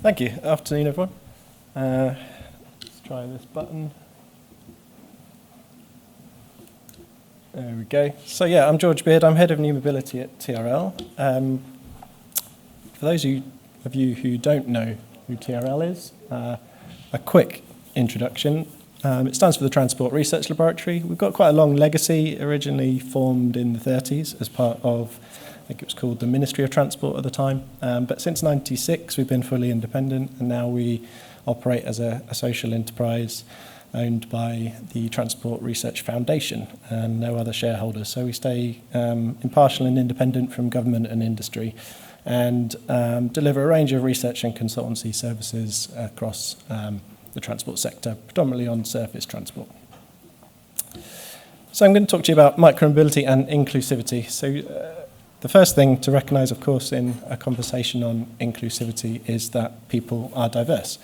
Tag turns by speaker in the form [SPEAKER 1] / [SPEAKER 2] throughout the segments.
[SPEAKER 1] Thank you. Afternoon, everyone. Let's try this button. There we go. So yeah, I'm George Beard. I'm Head of New Mobility at TRL. For those of you who don't know who TRL is, a quick introduction. It stands for the Transport Research Laboratory. We've got quite a long legacy, originally formed in the 30s as part of, I think it was called the Ministry of Transport at the time. But since '96, we've been fully independent, and now we operate as a social enterprise owned by the Transport Research Foundation and no other shareholders. So we stay impartial and independent from government and industry, and deliver a range of research and consultancy services across the transport sector, predominantly on surface transport. So I'm going to talk to you about micromobility and inclusivity. So the first thing to recognise, of course, in a conversation on inclusivity is that people are diverse.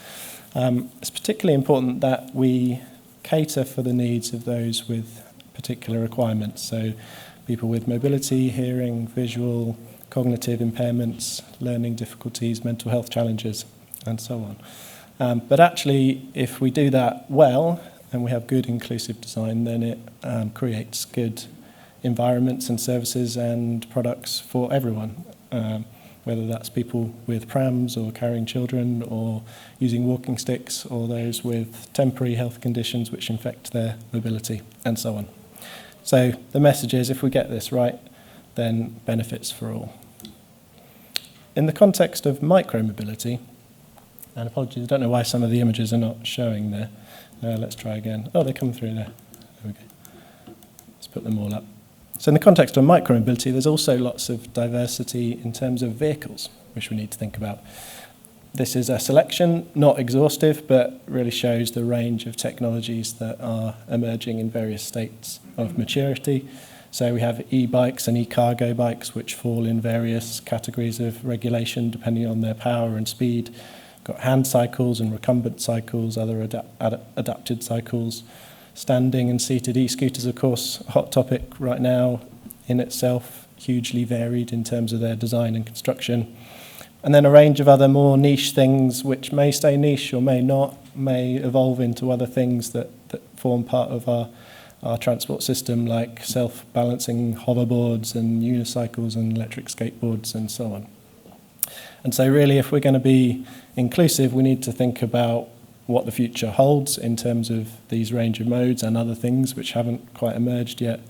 [SPEAKER 1] It's particularly important that we cater for the needs of those with particular requirements. So people with mobility, hearing, visual, cognitive impairments, learning difficulties, mental health challenges, and so on. But actually, if we do that well, and we have good inclusive design, then it creates good environments and services and products for everyone, whether that's people with prams or carrying children or using walking sticks, or those with temporary health conditions which affect their mobility, and so on. So the message is, if we get this right, then benefits for all. In the context of micromobility, and apologies, I don't know why some of the images are not showing there. Let's try again. Oh, they come through there. There we go. Let's put them all up. So in the context of micromobility, there's also lots of diversity in terms of vehicles, which we need to think about. This is a selection, not exhaustive, but really shows the range of technologies that are emerging in various states of maturity. So we have e-bikes and e-cargo bikes, which fall in various categories of regulation depending on their power and speed. Got hand cycles and recumbent cycles, other adapted cycles. Standing and seated e-scooters, of course, a hot topic right now in itself, hugely varied in terms of their design and construction. And then a range of other more niche things which may stay niche or may not, may evolve into other things that form part of our transport system, like self-balancing hoverboards and unicycles and electric skateboards and so on. And so really, if we're going to be inclusive, we need to think about what the future holds in terms of these range of modes and other things which haven't quite emerged yet,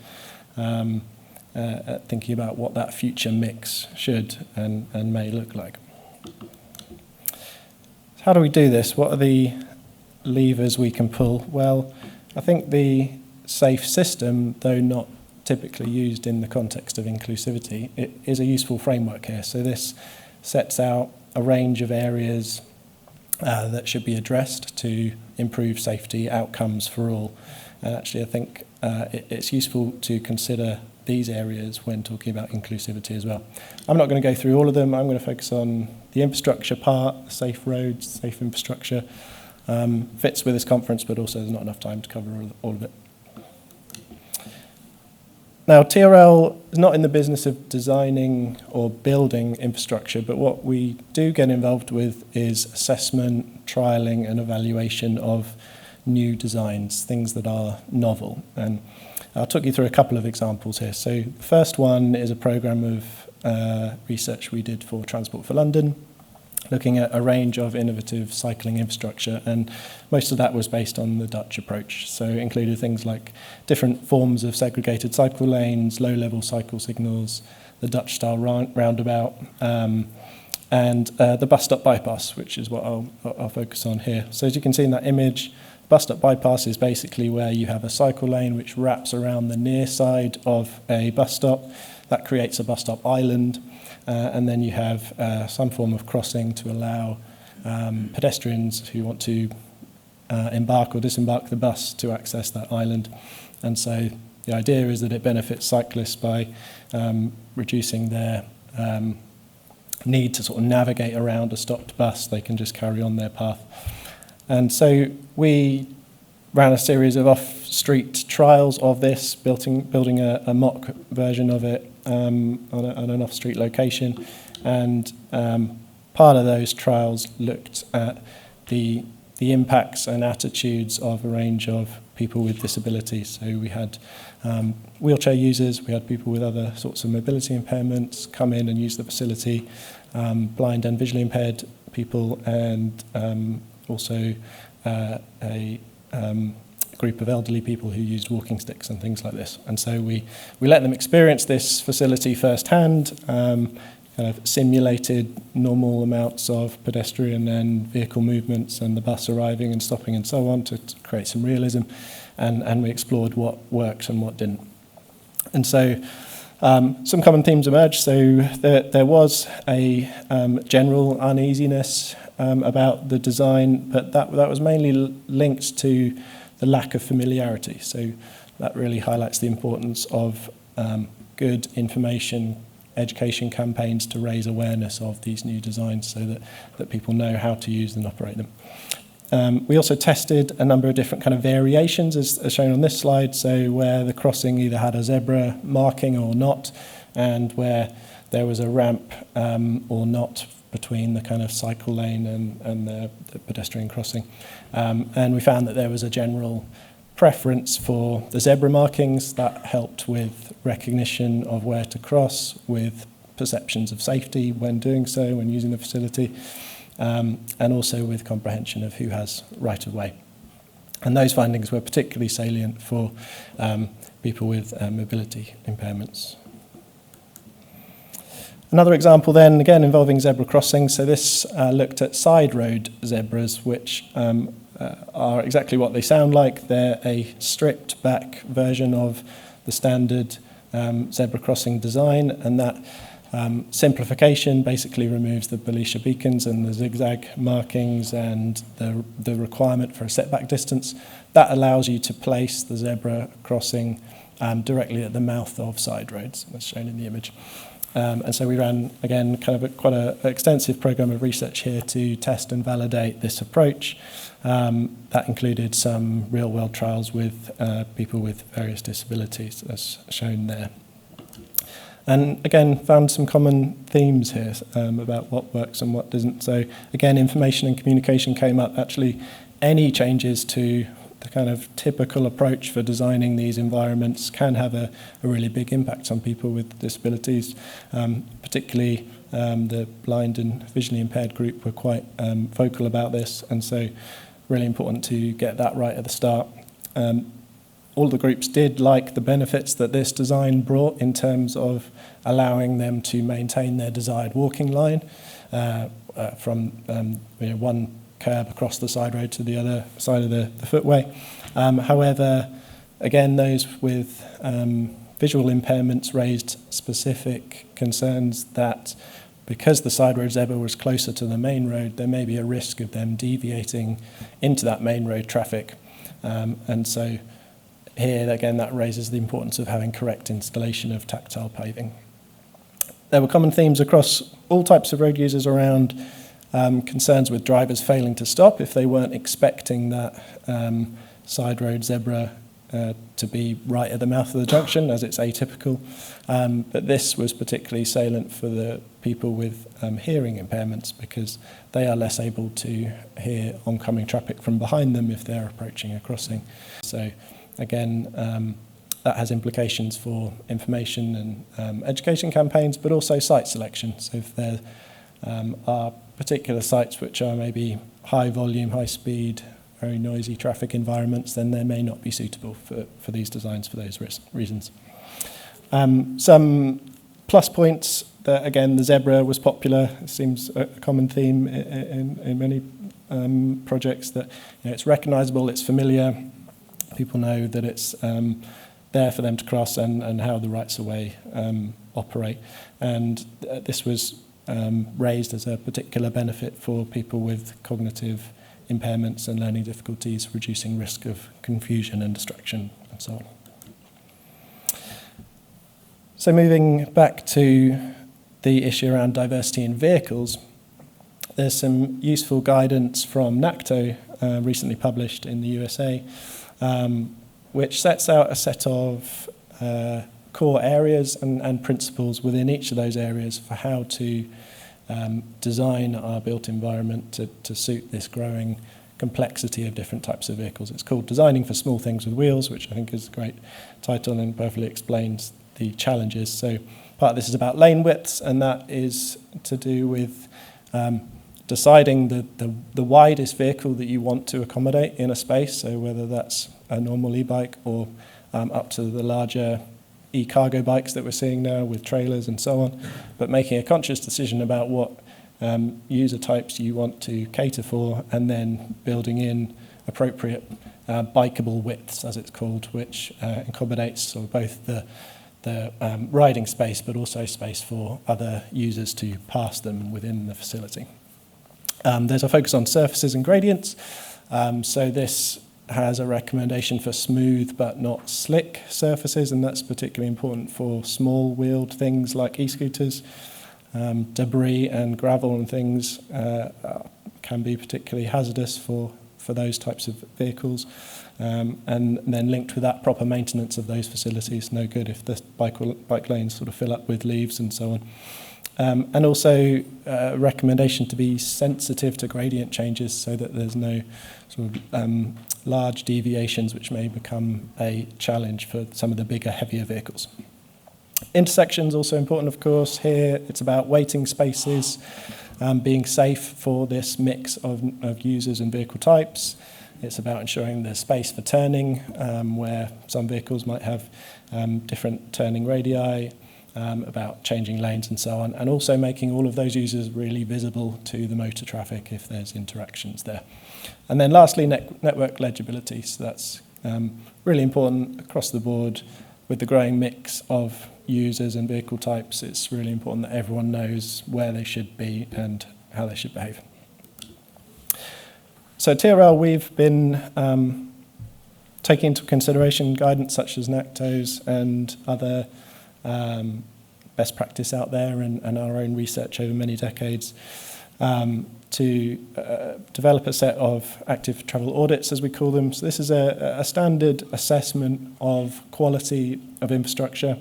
[SPEAKER 1] thinking about what that future mix should and may look like. How do we do this? What are the levers we can pull? Well, I think the SAFE system, though not typically used in the context of inclusivity, it is a useful framework here. So this sets out a range of areas that should be addressed to improve safety outcomes for all. And actually, I think it's useful to consider these areas when talking about inclusivity as well. I'm not going to go through all of them. I'm going to focus on the infrastructure part, safe roads, safe infrastructure. Fits with this conference, but also there's not enough time to cover all of it. Now, TRL is not in the business of designing or building infrastructure, but what we do get involved with is assessment, trialling, and evaluation of new designs, things that are novel. And I'll talk you through a couple of examples here. So the first one is a programme of research we did for Transport for London, looking at a range of innovative cycling infrastructure, and most of that was based on the Dutch approach. So it included things like different forms of segregated cycle lanes, low-level cycle signals, the Dutch-style roundabout, and the bus stop bypass, which is what I'll focus on here. So as you can see in that image, bus stop bypass is basically where you have a cycle lane which wraps around the near side of a bus stop. That creates a bus stop island. And then you have some form of crossing to allow pedestrians who want to embark or disembark the bus to access that island. And so the idea is that it benefits cyclists by reducing their need to sort of navigate around a stopped bus. They can just carry on their path. And so we ran a series of off-street trials of this, building a mock version of it on an off-street location, and part of those trials looked at the impacts and attitudes of a range of people with disabilities. So we had wheelchair users, we had people with other sorts of mobility impairments come in and use the facility, blind and visually impaired people, and also a group of elderly people who used walking sticks and things like this. And so we let them experience this facility firsthand, kind of simulated normal amounts of pedestrian and vehicle movements and the bus arriving and stopping and so on to create some realism. And we explored what worked and what didn't. And so some common themes emerged. So there was a general uneasiness about the design, but that was mainly linked to the lack of familiarity. So that really highlights the importance of good information, education campaigns to raise awareness of these new designs so that people know how to use and operate them. We also tested a number of different kind of variations as shown on this slide, so where the crossing either had a zebra marking or not, and where there was a ramp or not between the kind of cycle lane and the pedestrian crossing. And we found that there was a general preference for the zebra markings that helped with recognition of where to cross, with perceptions of safety when doing so, when using the facility, and also with comprehension of who has right of way. And those findings were particularly salient for people with mobility impairments. Another example then, again involving zebra crossings. So this looked at side road zebras, which are exactly what they sound like. They're a stripped back version of the standard zebra crossing design, and that simplification basically removes the Belisha beacons and the zigzag markings and the requirement for a setback distance. That allows you to place the zebra crossing directly at the mouth of side roads, as shown in the image. And so we ran, again, kind of quite an extensive program of research here to test and validate this approach. That included some real-world trials with people with various disabilities, as shown there. And again, found some common themes here about what works and what doesn't. So again, information and communication came up. Actually, any changes to the kind of typical approach for designing these environments can have a really big impact on people with disabilities. Particularly the blind and visually impaired group were quite vocal about this, and so really important to get that right at the start. All the groups did like the benefits that this design brought in terms of allowing them to maintain their desired walking line from one curb across the side road to the other side of the footway. However, again, those with visual impairments raised specific concerns that because the side road zebra was closer to the main road, there may be a risk of them deviating into that main road traffic. And so here, again, that raises the importance of having correct installation of tactile paving. There were common themes across all types of road users around concerns with drivers failing to stop if they weren't expecting that side road zebra to be right at the mouth of the junction, as it's atypical. But this was particularly salient for the people with hearing impairments, because they are less able to hear oncoming traffic from behind them if they're approaching a crossing. So again, that has implications for information and education campaigns, but also site selection. So if there are particular sites which are maybe high volume, high speed, very noisy traffic environments, then they may not be suitable for these designs for those reasons. Some plus points, that again, the zebra was popular. It seems a common theme in many projects, that it's recognizable, it's familiar, people know that it's there for them to cross and how the rights of way operate. And this was raised as a particular benefit for people with cognitive impairments and learning difficulties, reducing risk of confusion and distraction and so on. So moving back to the issue around diversity in vehicles, there's some useful guidance from NACTO recently published in the USA, which sets out a set of core areas and principles within each of those areas for how to design our built environment to suit this growing complexity of different types of vehicles. It's called Designing for Small Things with Wheels, which I think is a great title and perfectly explains the challenges. So part of this is about lane widths, and that is to do with deciding the widest vehicle that you want to accommodate in a space, so whether that's a normal e-bike or up to the larger e-cargo bikes that we're seeing now with trailers and so on, but making a conscious decision about what user types you want to cater for, and then building in appropriate bikeable widths, as it's called, which accommodates sort of both the riding space but also space for other users to pass them within the facility. There's a focus on surfaces and gradients, so this has a recommendation for smooth but not slick surfaces, and that's particularly important for small wheeled things like e-scooters. Debris and gravel and things can be particularly hazardous for those types of vehicles. And then linked with that, proper maintenance of those facilities. No good if the bike lanes sort of fill up with leaves and so on. And also a recommendation to be sensitive to gradient changes so that there's no sort of large deviations which may become a challenge for some of the bigger, heavier vehicles. Intersections also important, of course. Here it's about waiting spaces, being safe for this mix of users and vehicle types. It's about ensuring there's space for turning, where some vehicles might have different turning radii, about changing lanes and so on, and also making all of those users really visible to the motor traffic if there's interactions there. And then lastly, network legibility. So that's really important across the board. With the growing mix of users and vehicle types, it's really important that everyone knows where they should be and how they should behave. So at TRL, we've been taking into consideration guidance such as NACTO's and other best practice out there, and our own research over many decades, to develop a set of active travel audits, as we call them. So this is a standard assessment of quality of infrastructure,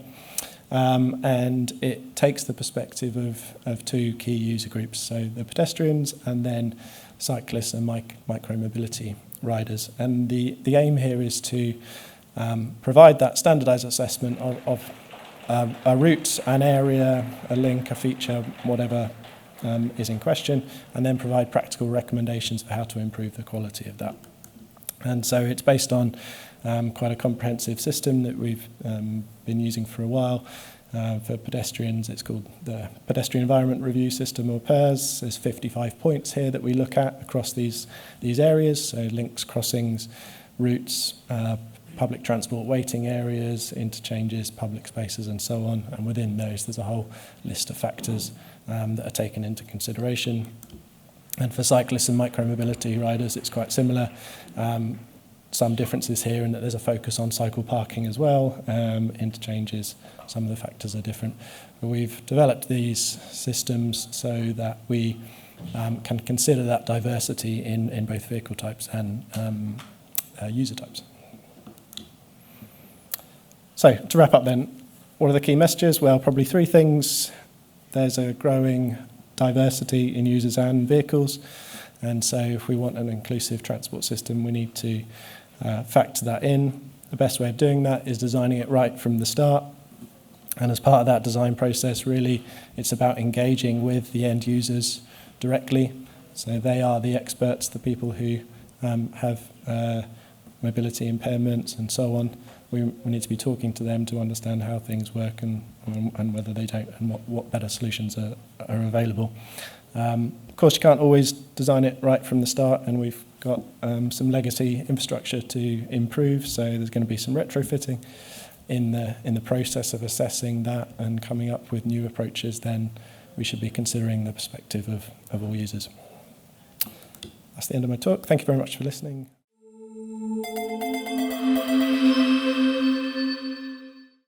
[SPEAKER 1] and it takes the perspective of two key user groups, so the pedestrians and then cyclists and micro-mobility riders. And the aim here is to provide that standardized assessment of a route, an area, a link, a feature, whatever is in question, and then provide practical recommendations for how to improve the quality of that. And so it's based on quite a comprehensive system that we've been using for a while. For pedestrians, it's called the Pedestrian Environment Review System, or PERS. There's 55 points here that we look at across these areas, so links, crossings, routes, public transport waiting areas, interchanges, public spaces, and so on. And within those, there's a whole list of factors that are taken into consideration. And for cyclists and micro-mobility riders, it's quite similar. Some differences here in that there's a focus on cycle parking as well, interchanges, some of the factors are different. But we've developed these systems so that we can consider that diversity in both vehicle types and user types. So to wrap up then, what are the key messages? Well, probably three things. There's a growing diversity in users and vehicles, and so if we want an inclusive transport system, we need to factor that in. The best way of doing that is designing it right from the start, and as part of that design process, really, it's about engaging with the end users directly. So they are the experts, the people who have mobility impairments and so on. We need to be talking to them to understand how things work and whether they don't, and what better solutions are available. Of course, you can't always design it right from the start, and we've got some legacy infrastructure to improve, so there's going to be some retrofitting in the process of assessing that and coming up with new approaches. Then we should be considering the perspective of all users. That's the end of my talk. Thank you very much for listening.